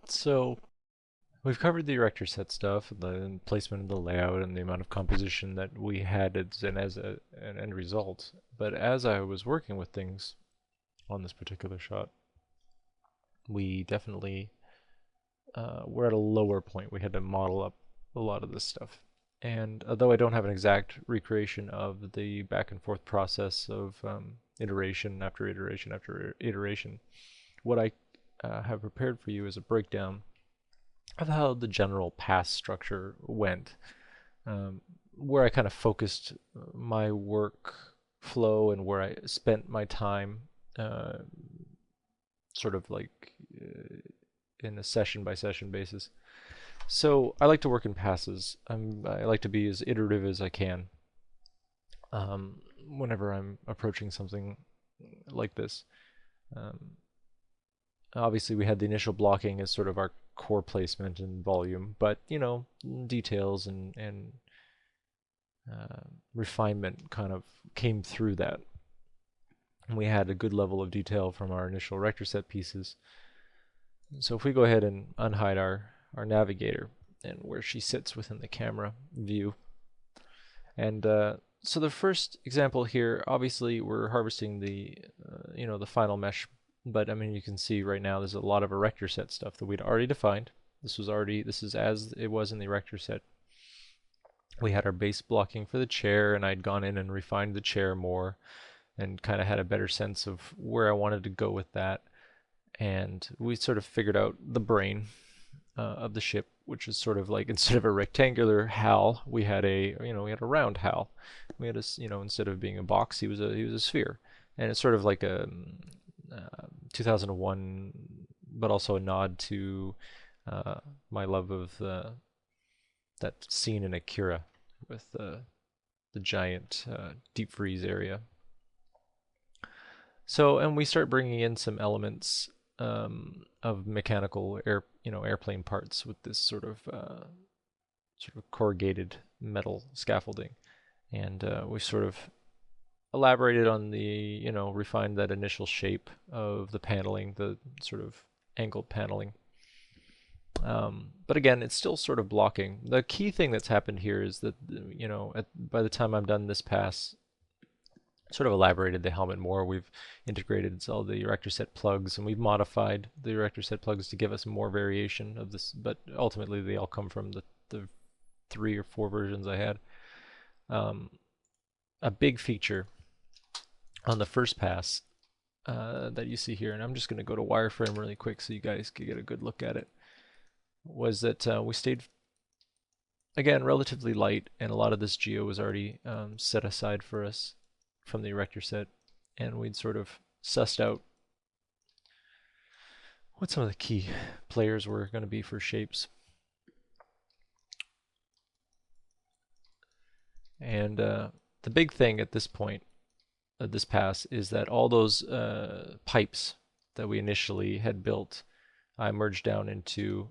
So we've covered the erector set stuff, the placement of the layout, and the amount of composition that we had as an end result. But as I was working with things on this particular shot, we definitely were at a lower point. We had to model up a lot of this stuff. And although I don't have an exact recreation of the back and forth process of iteration after iteration after iteration, what I have prepared for you is a breakdown of how the general pass structure went, where I kind of focused my work flow and where I spent my time, uh, sort of like in a session by session basis. So I like to work in passes. I like to be as iterative as I can whenever I'm approaching something like this. Um, Obviously, we had the initial blocking as sort of our core placement and volume, but details and uh, refinement kind of came through that. And we had a good level of detail from our initial Rector set pieces. So if we go ahead and unhide our navigator and where she sits within the camera view, and so the first example here, obviously we're harvesting the final mesh, but I mean you can see right now there's a lot of erector set stuff that we'd already defined. This is as it was in the erector set. We had our base blocking for the chair, and I'd gone in and refined the chair more and kind of had a better sense of where I wanted to go with that. And we sort of figured out the brain of the ship, which is sort of like instead of a rectangular HAL, we had a round HAL. We had instead of being a box, he was a sphere, and it's sort of like a 2001, but also a nod to my love of that scene in Akira with the giant deep freeze area. So, and we start bringing in some elements of mechanical airplane parts with this sort of corrugated metal scaffolding, and we sort of elaborated on refined that initial shape of the paneling, the sort of angled paneling. But again, it's still sort of blocking. The key thing that's happened here is that by the time I'm done this pass, sort of elaborated the helmet more. We've integrated all the erector set plugs, and we've modified the erector set plugs to give us more variation of this. But ultimately, they all come from the 3 or 4 versions I had. Um, a big feature on the first pass that you see here, and I'm just going to go to wireframe really quick so you guys can get a good look at it, was that we stayed, again, relatively light, and a lot of this geo was already set aside for us from the erector set, and we'd sort of sussed out what some of the key players were going to be for shapes. And the big thing at this point, this pass, is that all those pipes that we initially had built, I merged down into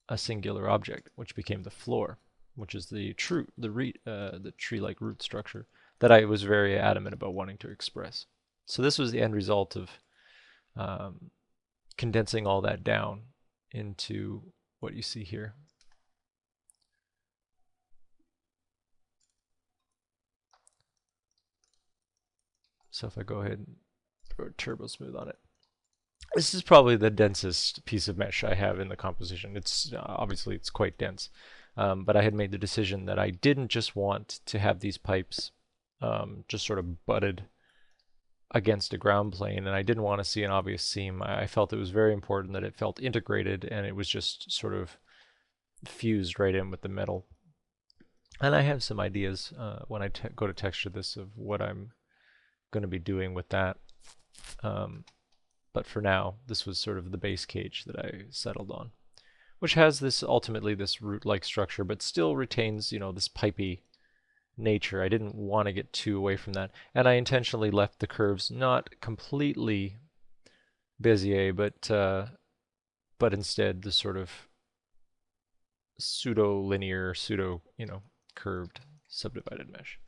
a singular object, which became the floor, which is the tree-like root structure that I was very adamant about wanting to express. So this was the end result of condensing all that down into what you see here. So if I go ahead and throw a turbo smooth on it, this is probably the densest piece of mesh I have in the composition. It's obviously it's quite dense, but I had made the decision that I didn't just want to have these pipes just sort of butted against a ground plane, and I didn't want to see an obvious seam. I felt it was very important that it felt integrated and it was just sort of fused right in with the metal. And I have some ideas when I go to texture this of what I'm going to be doing with that. But for now, this was sort of the base cage that I settled on, which has this root-like structure, but still retains, this pipey nature. I didn't want to get too away from that, and I intentionally left the curves not completely Bezier, but instead the sort of pseudo-linear, curved subdivided mesh.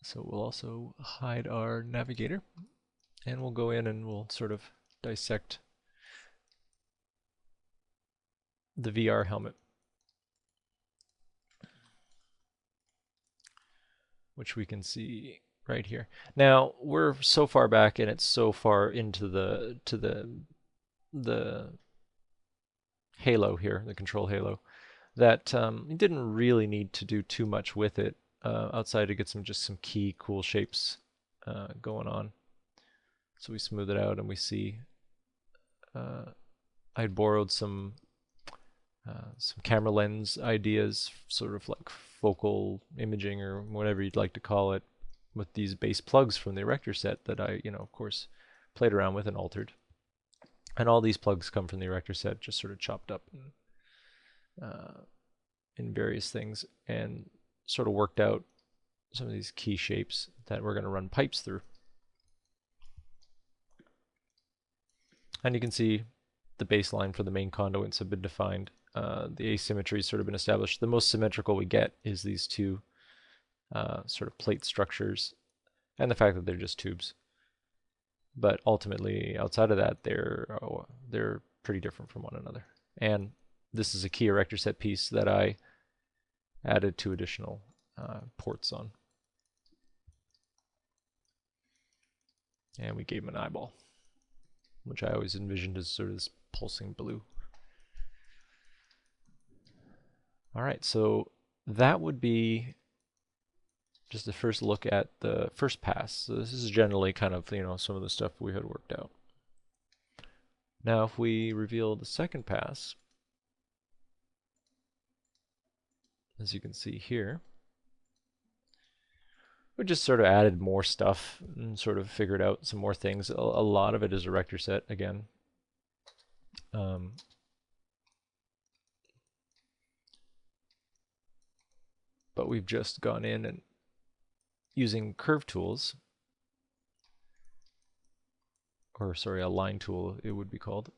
So we'll also hide our navigator, and we'll go in and we'll sort of dissect the VR helmet, which we can see right here. Now we're so far back and it's so far into the halo here, the control halo, that you didn't really need to do too much with it outside to get just some key cool shapes going on. So we smooth it out and we see I had borrowed some camera lens ideas, sort of like focal imaging or whatever you'd like to call it, with these base plugs from the Erector set that I, of course, played around with and altered. And all these plugs come from the Erector set, just sort of chopped up in various things, and sort of worked out some of these key shapes that we're going to run pipes through. And you can see the baseline for the main conduits have been defined. The asymmetry has sort of been established. The most symmetrical we get is these two sort of plate structures, and the fact that they're just tubes. But ultimately, outside of that, they're pretty different from one another. And this is a key Erector set piece that I added 2 additional ports on. And we gave him an eyeball, which I always envisioned as sort of this pulsing blue. All right, so that would be just the first look at the first pass. So this is generally kind of, some of the stuff we had worked out. Now if we reveal the second pass, as you can see here, we just sort of added more stuff and sort of figured out some more things. A lot of it is Erector set again. But we've just gone in and using curve tools, or sorry, a line tool it would be called.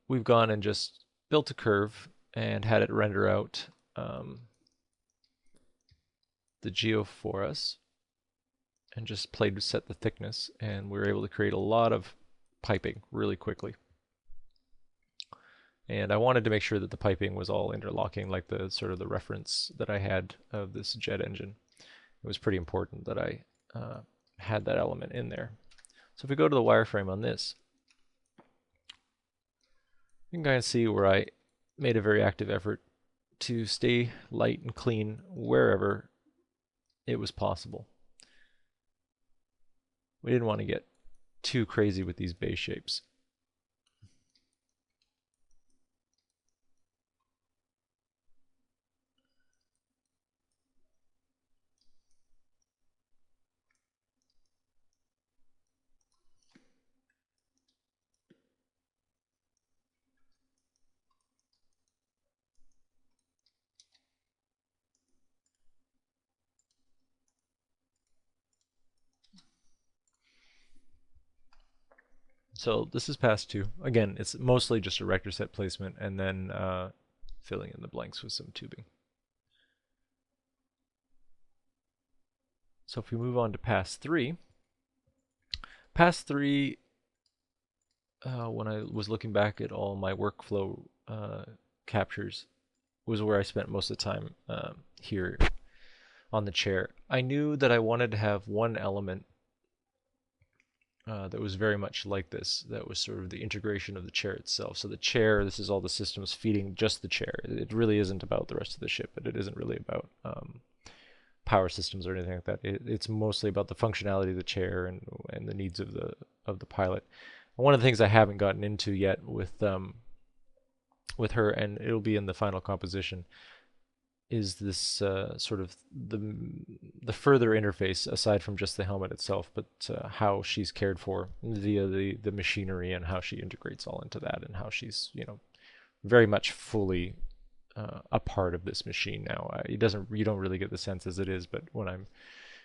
We've gone and just built a curve and had it render out the geo for us, and just played to set the thickness, and we were able to create a lot of piping really quickly. And I wanted to make sure that the piping was all interlocking, like the sort of the reference that I had of this jet engine. It was pretty important that I had that element in there. So if we go to the wireframe on this, you can kind of see where I made a very active effort to stay light and clean wherever it was possible. We didn't want to get too crazy with these base shapes. So this is pass 2. Again, it's mostly just a Erector set placement and then filling in the blanks with some tubing. So if we move on to pass 3, pass 3, when I was looking back at all my workflow captures, was where I spent most of the time here on the chair. I knew that I wanted to have one element that was very much like this, that was sort of the integration of the chair itself. So the chair, this is all the systems feeding just the chair. It really isn't about the rest of the ship, but it isn't really about power systems or anything like that. It's mostly about the functionality of the chair and the needs of the pilot. And one of the things I haven't gotten into yet with her, and it'll be in the final composition, is this sort of the further interface aside from just the helmet itself, but how she's cared for via the machinery and how she integrates all into that, and how she's very much fully a part of this machine now. You don't really get the sense as it is, but when I'm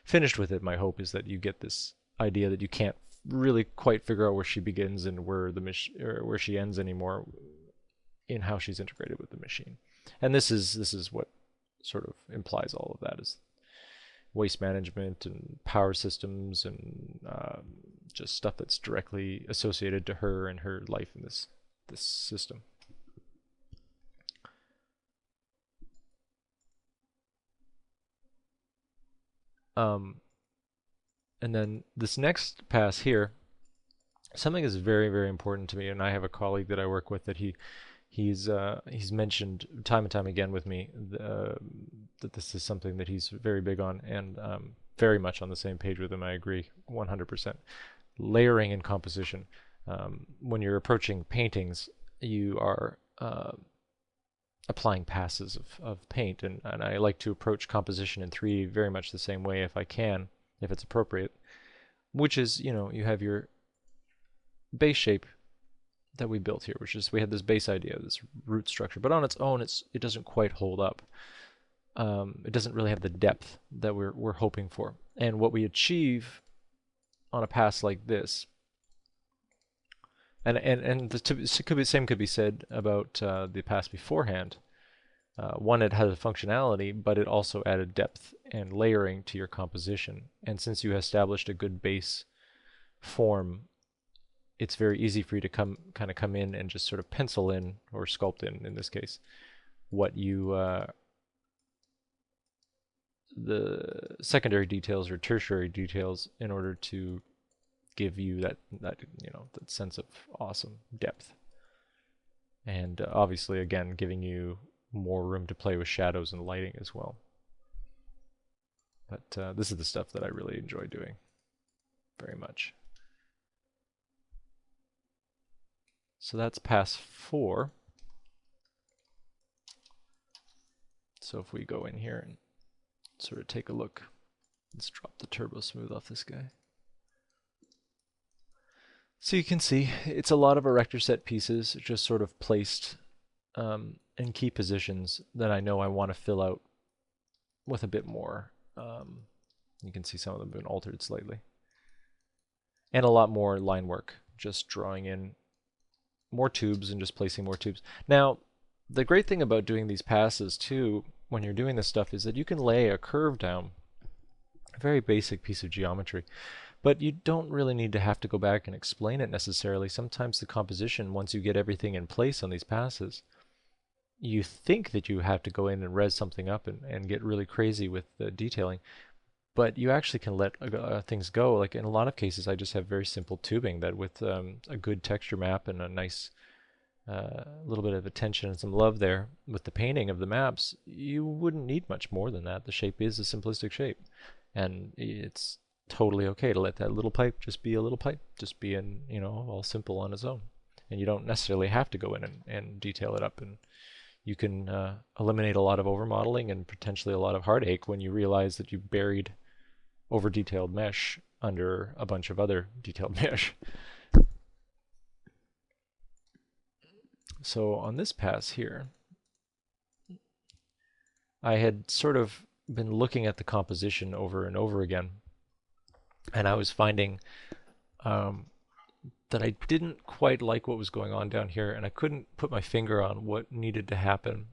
finished with it, my hope is that you get this idea that you can't really quite figure out where she begins and where where she ends anymore in how she's integrated with the machine. And this is what sort of implies all of that, is waste management and power systems and just stuff that's directly associated to her and her life in this system. And then this next pass here, something is very, very important to me, and I have a colleague that I work with that he's mentioned time and time again with me that this is something that he's very big on, and very much on the same page with him. I agree 100%. Layering and composition. When you're approaching paintings, you are applying passes of paint, and I like to approach composition in 3D very much the same way if I can, if it's appropriate, which is, you have your base shape that we built here, which is we had this base idea, this root structure, but on its own, it doesn't quite hold up. It doesn't really have the depth that we're hoping for. And what we achieve on a pass like this, and the same could be said about the pass beforehand. One, it had a functionality, but it also added depth and layering to your composition. And since you established a good base form, it's very easy for you to come in and just sort of pencil in, or sculpt in this case, what you the secondary details or tertiary details in order to give you that sense of awesome depth. And obviously, again, giving you more room to play with shadows and lighting as well. But this is the stuff that I really enjoy doing very much. So that's pass 4. So if we go in here and sort of take a look, let's drop the turbo smooth off this guy. So you can see it's a lot of erector set pieces just sort of placed in key positions that I know I want to fill out with a bit more. You can see some of them have been altered slightly. And a lot more line work, just drawing in more tubes and just placing more tubes. Now, the great thing about doing these passes too, when you're doing this stuff, is that you can lay a curve down, a very basic piece of geometry, but you don't really need to have to go back and explain it necessarily. Sometimes the composition, once you get everything in place on these passes, you think that you have to go in and res something up and get really crazy with the detailing, but you actually can let things go. Like in a lot of cases, I just have very simple tubing that with a good texture map and a nice little bit of attention and some love there with the painting of the maps, you wouldn't need much more than that. The shape is a simplistic shape, and it's totally okay to let that little pipe just be a little pipe, just be in, all simple on its own. And you don't necessarily have to go in and detail it up, and you can eliminate a lot of over modeling and potentially a lot of heartache when you realize that you buried over detailed mesh under a bunch of other detailed mesh. So on this pass here, I had sort of been looking at the composition over and over again, and I was finding that I didn't quite like what was going on down here, and I couldn't put my finger on what needed to happen.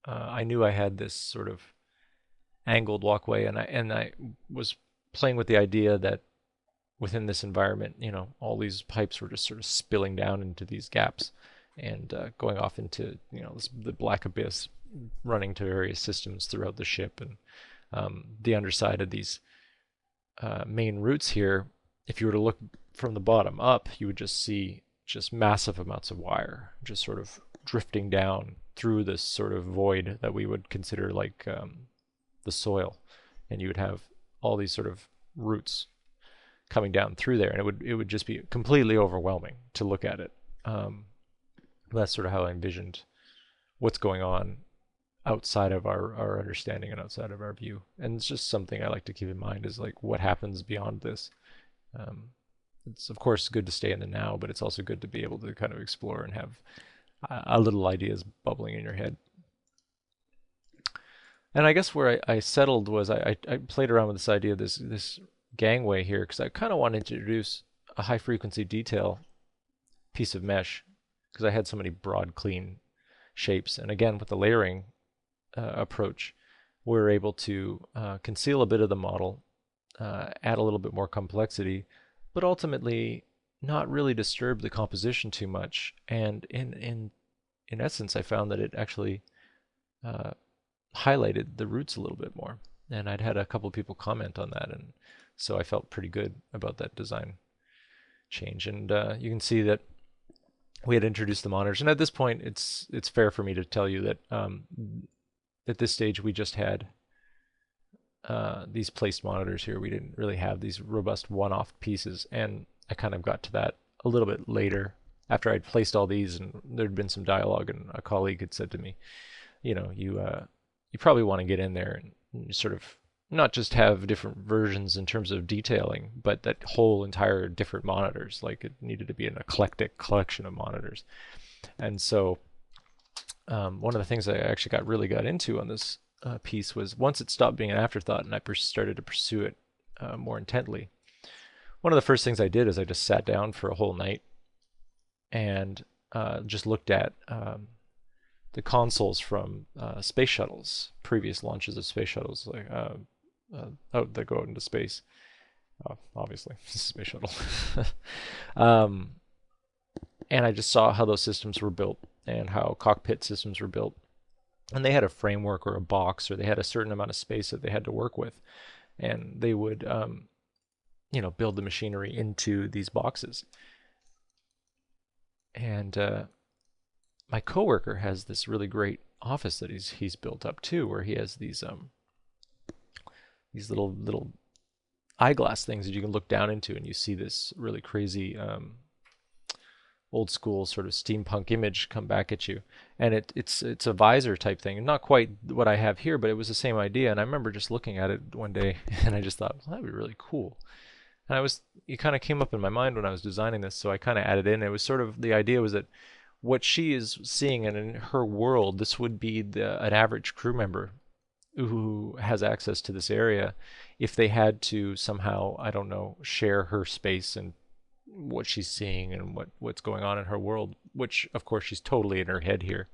I knew I had this sort of angled walkway, and I was playing with the idea that within this environment, all these pipes were just sort of spilling down into these gaps and going off into the black abyss, running to various systems throughout the ship. And the underside of these main roots here, if you were to look from the bottom up, you would just see just massive amounts of wire just sort of drifting down through this sort of void that we would consider like the soil, and you would have all these sort of roots coming down through there, and it would just be completely overwhelming to look at it. That's sort of how I envisioned what's going on outside of our understanding and outside of our view. And it's just something I like to keep in mind, is like what happens beyond this. It's of course good to stay in the now, but it's also good to be able to kind of explore and have a little ideas bubbling in your head. And I guess where I settled was I played around with this idea of this gangway here, because I kind of wanted to introduce a high frequency detail piece of mesh, because I had so many broad, clean shapes. And again, with the layering approach, we're able to conceal a bit of the model, add a little bit more complexity, but ultimately not really disturb the composition too much. And in essence, I found that it actually uh, highlighted the roots a little bit more. And I'd had a couple of people comment on that, and so I felt pretty good about that design change. And you can see that we had introduced the monitors, and at this point, it's fair for me to tell you that at this stage we just had these placed monitors here. We didn't really have these robust one-off pieces, and I kind of got to that a little bit later after I'd placed all these, and there'd been some dialogue, and a colleague had said to me, you probably want to get in there and sort of not just have different versions in terms of detailing, but that whole entire different monitors. Like it needed to be an eclectic collection of monitors. And so one of the things I actually really got into on this piece was once it stopped being an afterthought and I started to pursue it more intently. One of the first things I did is I just sat down for a whole night and just looked at the consoles from space shuttles, previous launches of space shuttles, like that go out into space. Obviously, space shuttle. um, and I just saw how those systems were built and how cockpit systems were built. And they had a framework or a box, or they had a certain amount of space that they had to work with. And they would, build the machinery into these boxes. And my coworker has this really great office that he's built up too, where he has these little eyeglass things that you can look down into, and you see this really crazy old school sort of steampunk image come back at you. And it's a visor type thing, and not quite what I have here, but it was the same idea. And I remember just looking at it one day, and I just thought, well, that'd be really cool. And it kind of came up in my mind when I was designing this, so I kind of added in. It was sort of the idea was that what she is seeing, and in her world, this would be an average crew member who has access to this area. If they had to somehow, I don't know, share her space and what she's seeing and what's going on in her world, which of course she's totally in her head here.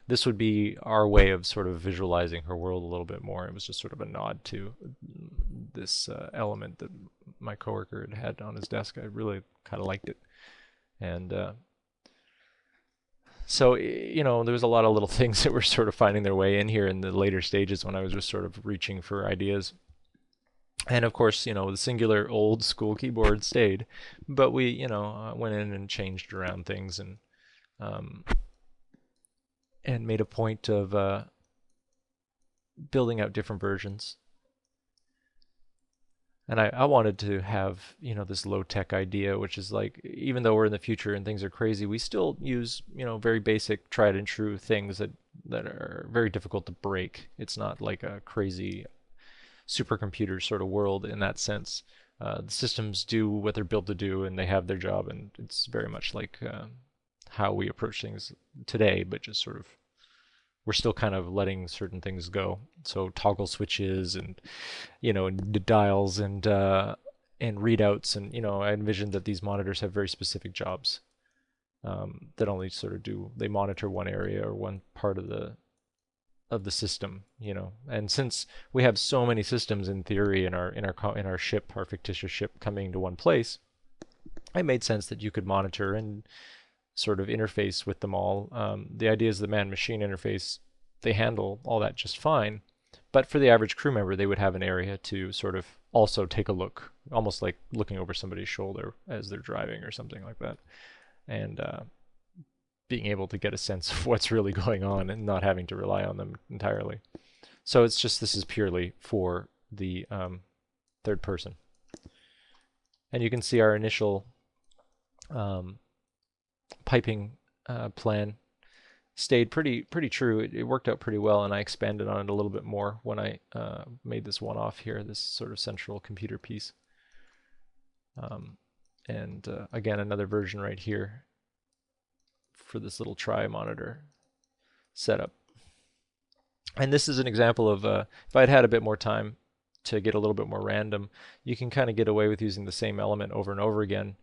This would be our way of sort of visualizing her world a little bit more. It was just sort of a nod to this element that my coworker had on his desk. I really kind of liked it. And so, there was a lot of little things that were sort of finding their way in here in the later stages when I was just sort of reaching for ideas. And of course, the singular old school keyboard stayed, but we, went in and changed around things um, and made a point of building out different versions. And I wanted to have, this low-tech idea, which is like, even though we're in the future and things are crazy, we still use, very basic, tried and true things that are very difficult to break. It's not like a crazy supercomputer sort of world in that sense. The systems do what they're built to do, and they have their job, and it's very much like how we approach things today, but just sort of we're still kind of letting certain things go. So toggle switches and dials and readouts, and I envisioned that these monitors have very specific jobs that only sort of they monitor one area or one part of the system, And since we have so many systems in theory in our ship, our fictitious ship coming to one place, it made sense that you could monitor and sort of interface with them all. The idea is the man-machine interface, they handle all that just fine, but for the average crew member, they would have an area to sort of also take a look, almost like looking over somebody's shoulder as they're driving or something like that, and being able to get a sense of what's really going on and not having to rely on them entirely. So it's just, this is purely for the third person. And you can see our initial piping plan stayed pretty true. It worked out pretty well, and I expanded on it a little bit more when I made this one off here, this sort of central computer piece. And again, another version right here for this little tri-monitor setup. And this is an example of if I'd had a bit more time to get a little bit more random, you can kind of get away with using the same element over and over again,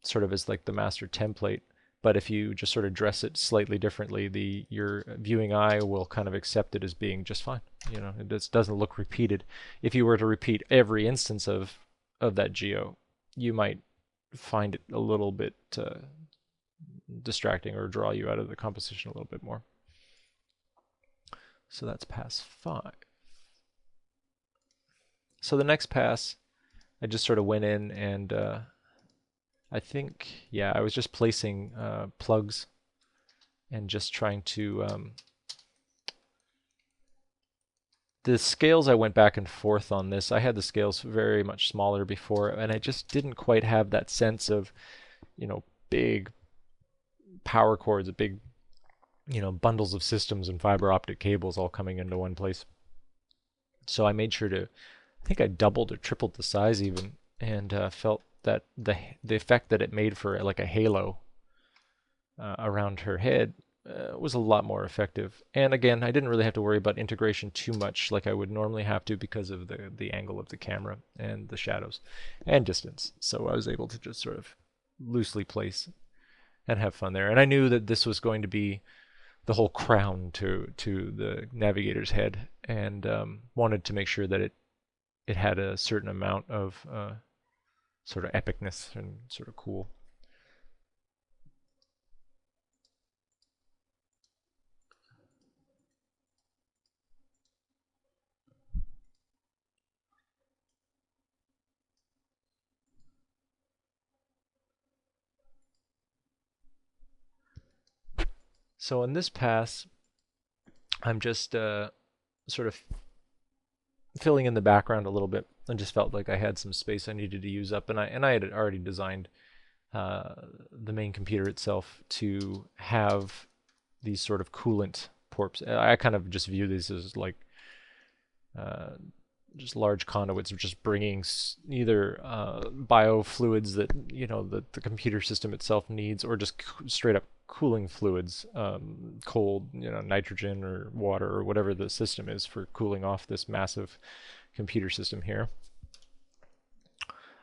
sort of as like the master template. But if you just sort of dress it slightly differently, your viewing eye will kind of accept it as being just fine. It just doesn't look repeated. If you were to repeat every instance of that geo, you might find it a little bit distracting or draw you out of the composition a little bit more. So that's pass 5. So the next pass, I just sort of went in and I think, yeah, I was just placing plugs and just trying to the scales, I went back and forth on this. I had the scales very much smaller before, and I just didn't quite have that sense of, big power cords, big, bundles of systems and fiber optic cables all coming into one place. So I made sure to, I think I doubled or tripled the size even, and felt that the effect that it made for like a halo around her head was a lot more effective. And again, I didn't really have to worry about integration too much like I would normally have to because of the angle of the camera and the shadows and distance. So I was able to just sort of loosely place and have fun there. And I knew that this was going to be the whole crown to the navigator's head, and wanted to make sure that it had a certain amount of sort of epicness and sort of cool. So in this pass, I'm just sort of filling in the background a little bit. I just felt like I had some space I needed to use up, and I had already designed the main computer itself to have these sort of coolant ports. I kind of just view these as like just large conduits of just bringing either biofluids that the computer system itself needs, or just straight up cooling fluids, cold, nitrogen or water or whatever the system is for cooling off this massive computer system here.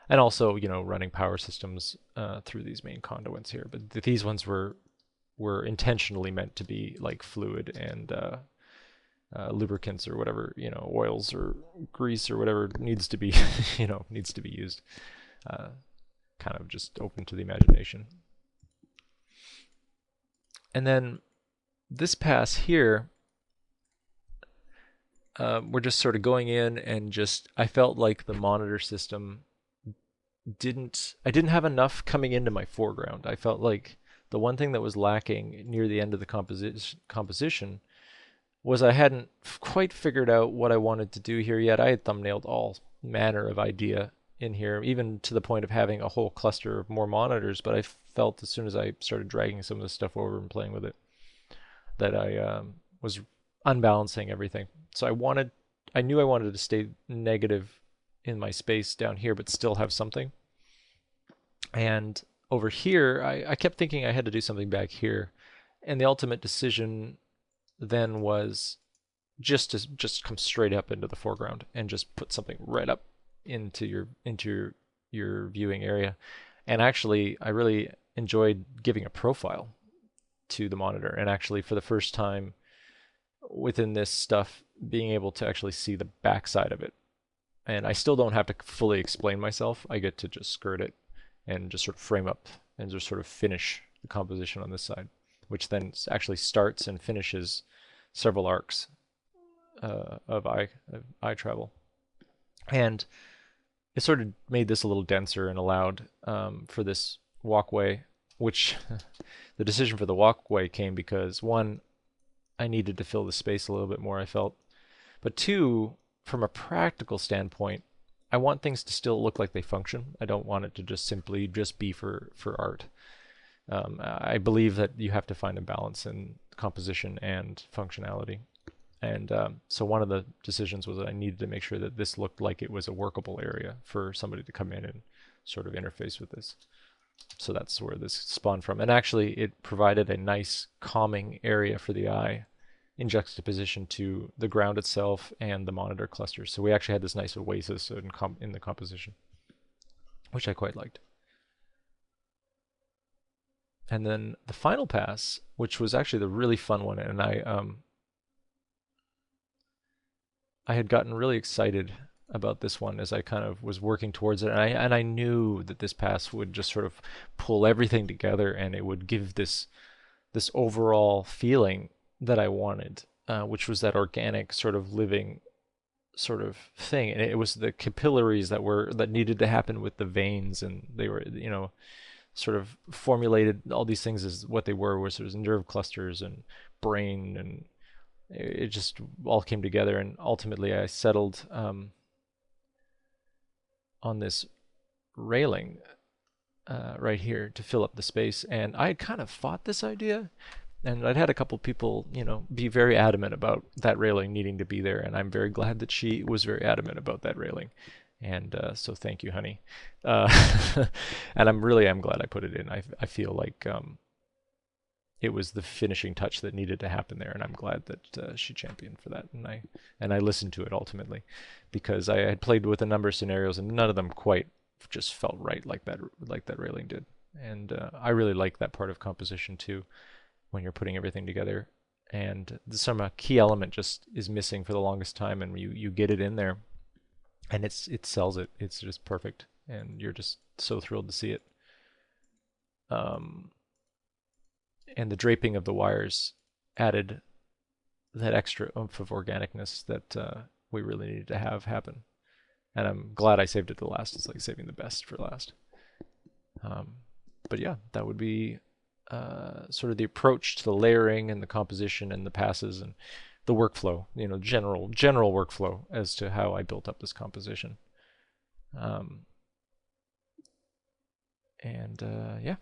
And also, running power systems through these main conduits here. But these ones were intentionally meant to be like fluid and lubricants or whatever, oils or grease or whatever needs to be, needs to be used. Kind of just open to the imagination. And then this pass here, we're just sort of going in and I felt like the monitor system I didn't have enough coming into my foreground. I felt like the one thing that was lacking near the end of the composition was I hadn't quite figured out what I wanted to do here yet. I had thumbnailed all manner of idea in here, even to the point of having a whole cluster of more monitors, but I felt as soon as I started dragging some of this stuff over and playing with it that I was unbalancing everything. So I knew I wanted to stay negative in my space down here, but still have something. And over here, I kept thinking I had to do something back here. And the ultimate decision then was just to come straight up into the foreground and just put something right up into your viewing area. And actually, I really enjoyed giving a profile to the monitor, and actually for the first time within this stuff, being able to actually see the backside of it. And I still don't have to fully explain myself. I get to just skirt it and just sort of frame up and just sort of finish the composition on this side, which then actually starts and finishes several arcs of eye travel. And it sort of made this a little denser and allowed for this walkway, which the decision for the walkway came because, one, I needed to fill the space a little bit more, I felt. But two, from a practical standpoint, I want things to still look like they function. I don't want it to just simply just be for art. I believe that you have to find a balance in composition and functionality. And so one of the decisions was that I needed to make sure that this looked like it was a workable area for somebody to come in and sort of interface with this. So that's where this spawned from. And actually, it provided a nice calming area for the eye in juxtaposition to the ground itself and the monitor cluster. So we actually had this nice oasis in the composition, which I quite liked. And then the final pass, which was actually the really fun one, and I had gotten really excited about this one as I kind of was working towards it, and I knew that this pass would just sort of pull everything together, and it would give this overall feeling that I wanted, which was that organic sort of living sort of thing. And it was the capillaries that needed to happen with the veins, and they were, sort of formulated all these things as what they were, was sort of nerve clusters and brain, and it just all came together. And ultimately, I settled on this railing right here to fill up the space. And I had kind of fought this idea, and I'd had a couple people, be very adamant about that railing needing to be there, and I'm very glad that she was very adamant about that railing. And so thank you, honey. And I'm glad I put it in. I feel like it was the finishing touch that needed to happen there, and I'm glad that she championed for that, and I listened to it ultimately, because I had played with a number of scenarios, and none of them quite just felt right like that railing did. And I really like that part of composition too, when you're putting everything together, and some key element just is missing for the longest time, and you get it in there, and it sells it. It's just perfect, and you're just so thrilled to see it. Um, and the draping of the wires added that extra oomph of organicness that we really needed to have happen. And I'm glad I saved it to last. It's like saving the best for last. But yeah, that would be sort of the approach to the layering and the composition and the passes and the workflow, general workflow as to how I built up this composition. And yeah,